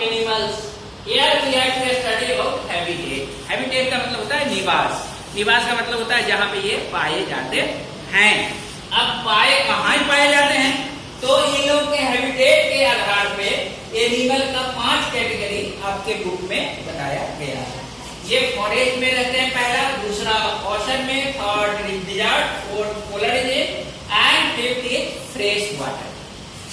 Animals. Here we have to study about habitat. Habitat का मतलब होता है निवास। निवास का मतलब होता है जहाँ पे ये पाए जाते हैं। अब पाए जाते हैं, तो इन लोग के हैबिटेट के आधार पे एनिमल का 5 कैटेगरी आपके बुक में बताया गया है। ये फॉरेस्ट में रहते हैं पहला, दूसरा ओशन में, third desert, fourth polar region and fifth is fresh water.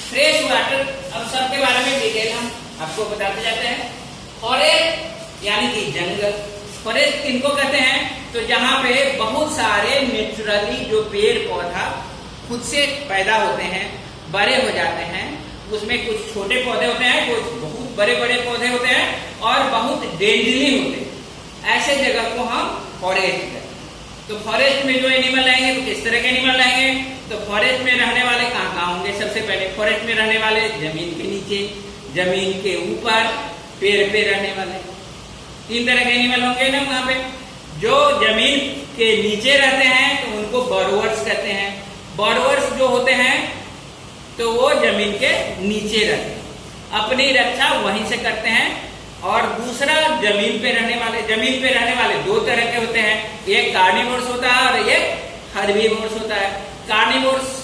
Fresh water अब सबके बारे में डिटेल हम आपको बताते जाते हैं। फॉरेस्ट यानी कि जंगल। फॉरेस्ट किनको कहते हैं? तो जहां पे बहुत सारे नेचुरली जो पेड़ पौधा खुद से पैदा होते हैं, बड़े हो जाते हैं, उसमें कुछ छोटे पौधे होते हैं, कुछ बहुत बड़े बड़े पौधे होते हैं और बहुत डेंजरली होते हैं। ऐसे जगह को हम फॉरेस्ट कहते हैं। तो फॉरेस्ट में जो एनिमल लाएंगे तो किस तरह के एनिमल लाएंगे? तो फॉरेस्ट में रहने वाले कहाँ होंगे? सबसे पहले फॉरेस्ट में रहने वाले जमीन के नीचे, जमीन के ऊपर, पेड़ पे रहने वाले 3 तरह के एनिमल होंगे ना वहां पे। जो जमीन के नीचे रहते हैं तो उनको बर्डवर्स कहते हैं। बर्डवर्स जो होते हैं तो वो जमीन के नीचे रहते हैं, अपनी रक्षा वहीं से करते हैं। और दूसरा जमीन पे रहने वाले 2 तरह के होते हैं, एक कार्निवोर्स होता है और एक हर्बीवोर्स होता है। कार्निवोर्स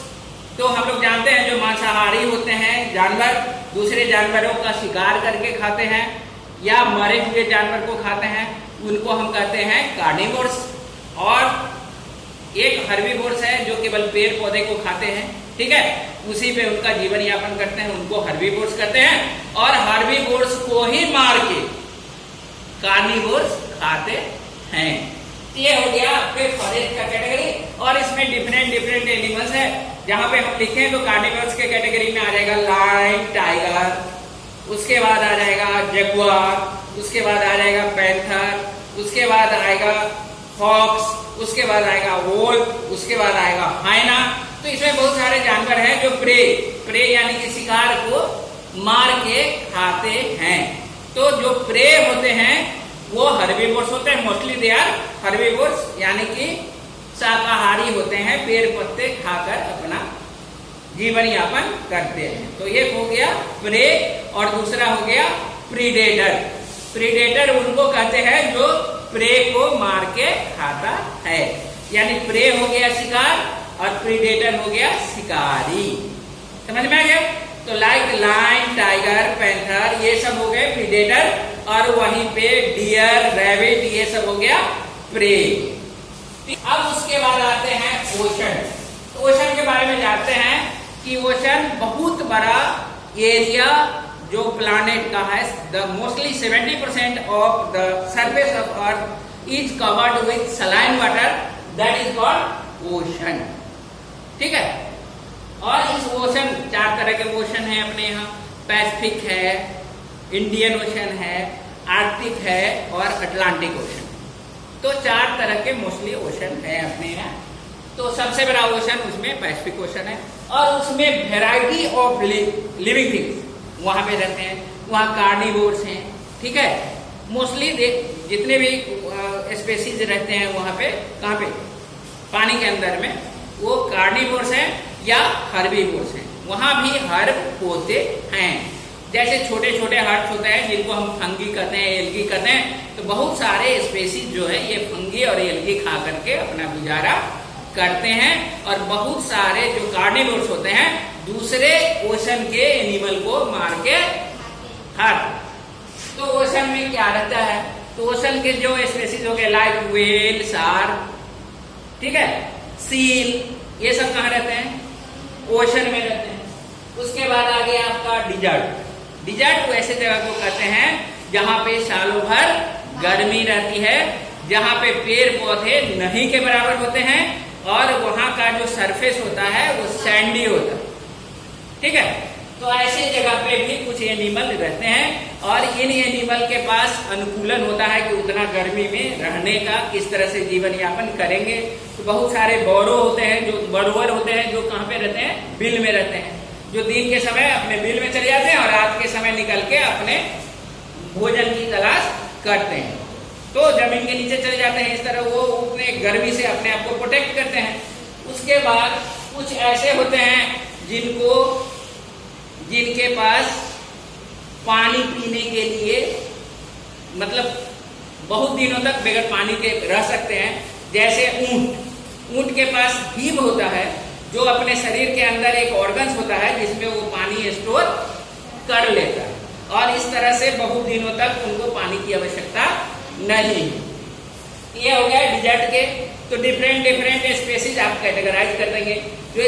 तो हम लोग जानते हैं जो मांसाहारी होते हैं जानवर, दूसरे जानवरों का शिकार करके खाते हैं या मरे हुए जानवर को खाते हैं, उनको हम कहते हैं कार्निवोर्स। और एक हर्बीवोर्स है जो केवल पेड़ पौधे को खाते हैं, ठीक है, उसी पे उनका जीवन यापन करते हैं, उनको हर्बीवोर्स कहते हैं। और हर्बीवोर्स को ही मार के कार्निवोर्स खाते हैं। ये हो गया आपके फॉरेस्ट का कैटेगरी। और इसमें डिफरेंट एनिमल्स है। जहां पे हम लिखे तो कार्निवोर्स के कैटेगरी में आ जाएगा लायन, टाइगर, उसके बाद आ जाएगा जगुआर, उसके बाद आ जाएगा पैंथर, उसके बाद आएगा फॉक्स, उसके बाद आएगा वोल्फ, उसके बाद आएगा हाइना। तो इसमें बहुत सारे जानवर हैं जो प्रे यानी कि शिकार को मार के खाते हैं। तो जो प्रे होते हैं वो हर्बीवोर्स होते हैं, मोस्टली दे आर हर्बीवोर्स यानी कि शाकाहारी होते हैं, पेड़ पत्ते खाकर अपना जीवन यापन करते हैं। तो एक हो गया प्रे और दूसरा हो गया प्रीडेटर। प्रीडेटर उनको कहते हैं जो प्रे को मार के खाता है, यानी प्रे हो गया शिकार और प्रीडेटर हो गया शिकारी। समझ में आ गया? तो लाइक लायन, टाइगर, पैंथर ये सब हो गए प्रीडेटर, और वहीं पे डियर, रैबिट ये सब हो गया प्रे। अब उसके बाद आते हैं ओशन। ओशन के बारे में जानते हैं कि ओशन बहुत बड़ा एरिया जो प्लानेट का है, the mostly 70% of the surface of earth is covered with saline water, that is called ocean. ठीक है। और इस ओशन 4 तरह के ओशन है अपने यहाँ, पैसिफिक है, इंडियन ओशन है, आर्कटिक है और अटलांटिक ओशन। तो 4 तरह के मोस्टली ओशन है अपने यहाँ। तो सबसे बड़ा ओशन उसमें पैसिफिक ओशन है और उसमें वेराइटी ऑफ लिविंग थिंग्स वहां पे रहते हैं। वहाँ कार्निवोर्स हैं, ठीक है, मोस्टली जितने भी स्पेसीज रहते हैं वहां पे, कहाँ पे, पानी के अंदर में, वो कार्निवोर्स हैं या हर्बीवोर्स हैं। वहां भी हर्ब होते हैं, जैसे छोटे छोटे हर्ब्स होते हैं जिनको हम फंगी कहते हैं, एल्गी कहते हैं। तो बहुत सारे स्पेसीज जो है ये फंगी और एल्गी खा करके अपना गुजारा करते हैं। और बहुत सारे जो कार्निवोर्स होते हैं दूसरे ओशन के एनिमल को मार के खाते। तो ओशन में क्या रहता है? तो ओशन के जो स्पेसीज हो गए लाइक व्हेल, शार्क, ठीक है, सील, ये सब कहाँ रहते हैं? ओशन में रहते हैं। उसके बाद आ गया आपका डिजर्ट। डिजर्ट वैसे जगह को कहते हैं जहां पे सालों भर गर्मी रहती है, जहां पे पेड़ पौधे नहीं के बराबर होते हैं और वहां का जो सरफेस होता है वो सैंडी होता है, ठीक है। तो ऐसे जगह पे भी कुछ एनिमल रहते हैं और इन एनिमल के पास अनुकूलन होता है कि उतना गर्मी में रहने का किस तरह से जीवन यापन करेंगे। तो बहुत सारे बौरो होते हैं, जो बर्डवर होते हैं, जो कहाँ पे रहते हैं? बिल में रहते हैं, जो दिन के समय अपने बिल में चले जाते हैं और रात के समय निकल के अपने भोजन की तलाश करते हैं। तो जमीन के नीचे चले जाते हैं, इस तरह वो अपने गर्मी से अपने आप को प्रोटेक्ट करते हैं। उसके बाद कुछ ऐसे होते हैं जिनके पास पानी पीने के लिए मतलब बहुत दिनों तक बगैर पानी के रह सकते हैं। जैसे ऊंट के पास जीभ होता है जो अपने शरीर के अंदर एक ऑर्गन्स होता है जिसमें वो पानी स्टोर कर लेता है, और इस तरह से बहुत दिनों तक उनको पानी की आवश्यकता नहीं। ये हो गया डिजर्ट के। तो डिफरेंट स्पेसीज आप कैटेगराइज कर देंगे। जो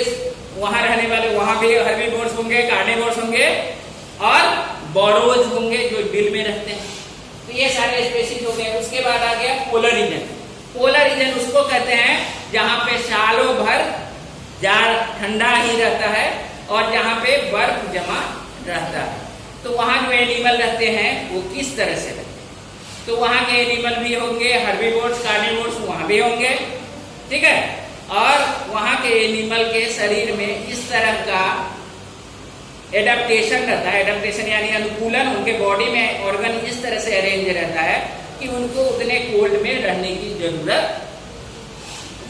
वहां रहने वाले वहां भी हर्बीवोर्स होंगे, कार्निवोर्स होंगे और बोरोज होंगे जो बिल में रहते हैं। तो ये सारे स्पेसीज हो गए। उसके बाद आ गया पोलर रीजन। पोलर रीजन उसको कहते हैं जहां पे सालों भर जाड़ ठंडा ही रहता है और जहां पे बर्फ जमा रहता है। तो वहां जो एनिमल रहते हैं वो किस तरह से रहते हैं? तो वहां के एनिमल भी होंगे, हर्बीवोर्स, कार्निवोर्स वहां भी होंगे, ठीक है। और वहां के एनिमल के शरीर में इस तरह का एडेप्टेशन रहता है। एडेप्टेशन यानी अनुकूलन, उनके बॉडी में ऑर्गन इस तरह से अरेंज रहता है कि उनको उतने कोल्ड में रहने की जरूरत,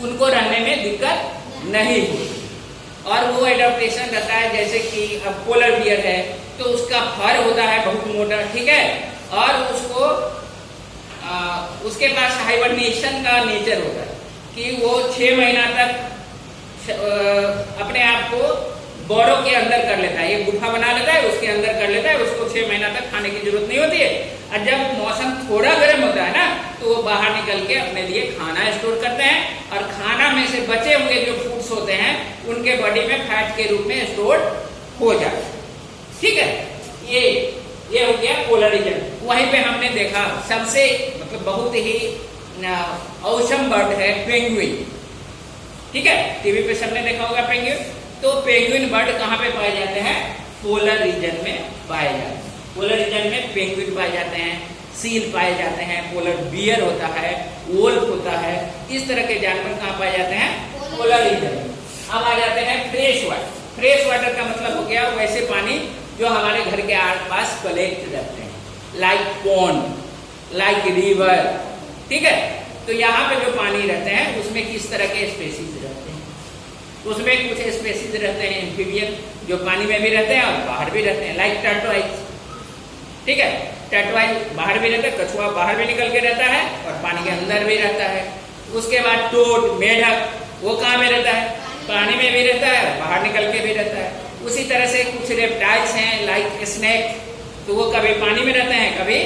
उनको रहने में दिक्कत नहीं होती। और वो एडेप्टेशन रहता है जैसे कि अब पोलर बियर है तो उसका फर होता है बहुत मोटा, ठीक है, और उसको उसके पास हाइबरनेशन का नेचर होता है कि वो 6 महीना तक अपने आप को बोरों के अंदर कर लेता है। एक गुफा बना लेता है, उसके अंदर कर लेता है, उसको 6 महीना तक खाने की जरूरत नहीं होती है। और जब मौसम थोड़ा गर्म होता है ना तो वो बाहर निकल के अपने लिए खाना स्टोर करते हैं और खाना में से बचे हुए जो फूड्स होते हैं उनके बॉडी में फैट के रूप में स्टोर हो जाते हैं, ठीक है। ये हो गया पोलर रीजन। वहीं पे हमने देखा सबसे मतलब बहुत ही औसम बर्ड है पेंगुइन, ठीक है। टीवी पे सबने देखा होगा पेंगुइन। तो पेंगुइन बर्ड कहाँ पे पाए जाते हैं? पोलर रीजन में पाए जाते हैं। पोलर रीजन में पेंगुइन पाए जाते हैं, सील पाए जाते हैं, पोलर बियर होता है, वोल्फ होता है। इस तरह के जानवर कहाँ पाए जाते हैं? पोलर रीजन में। अब आ जाते हैं फ्रेश वाटर। फ्रेश वाटर का मतलब हो गया वैसे पानी जो हमारे घर के आसपास कलेक्ट रहते हैं, लाइक पॉन्ड, लाइक रिवर, ठीक है। तो यहाँ पे जो पानी रहते हैं उसमें किस तरह के स्पेसीज रहते हैं? उसमें कुछ स्पेसीज रहते हैं एम्फीबियन जो पानी में भी रहते हैं और बाहर भी रहते हैं, लाइक टर्टवाइज, ठीक है। टर्टवाइज बाहर भी रहता है, कछुआ बाहर भी निकल के रहता है और पानी के अंदर भी रहता है। उसके बाद टोड, मेढक, वो कहाँ में रहता है? पानी में भी रहता है, बाहर निकल के भी रहता है। उसी तरह से कुछ रेप्टाइल्स हैं लाइक स्नेक, तो वो कभी पानी में रहते हैं, कभी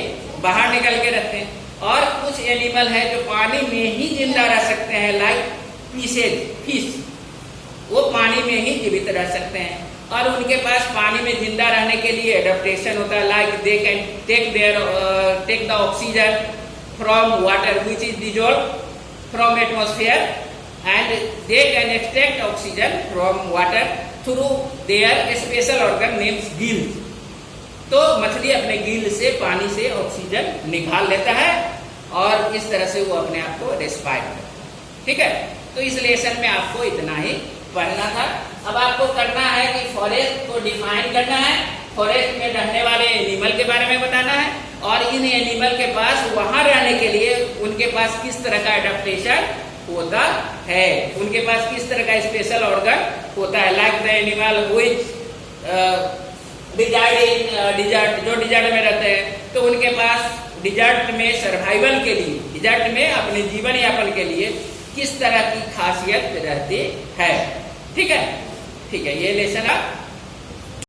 बाहर निकल के रहते हैं। और कुछ एनिमल है जो पानी में ही जिंदा रह सकते हैं, लाइक फिश, वो पानी में ही जीवित रह सकते हैं और उनके पास पानी में जिंदा रहने के लिए एडेप्टेशन होता है, like they can take the oxygen from water which is dissolve from atmosphere and they can extract oxygen from water through their special organ named gills। तो मछली अपने गिल से पानी से ऑक्सीजन निकाल लेता है और इस तरह से वो अपने आप को रेस्पायर करता है, ठीक है। तो इस लेसन में आपको इतना ही पढ़ना था। अब आपको करना है कि फॉरेस्ट को डिफाइन करना है, फॉरेस्ट में रहने वाले एनिमल के बारे में बताना है और इन एनिमल के पास वहां रहने के लिए उनके पास किस तरह का एडेप्टेशन होता है, उनके पास किस तरह का स्पेशल ऑर्गन होता है, like the animal which reside in desert, जो डिजर्ट में रहते हैं तो उनके पास डिजर्ट में सर्वाइवल के लिए, डिजर्ट में अपने जीवन यापन के लिए किस तरह की खासियत रहती है, ठीक है। ठीक है, ये लेसन आप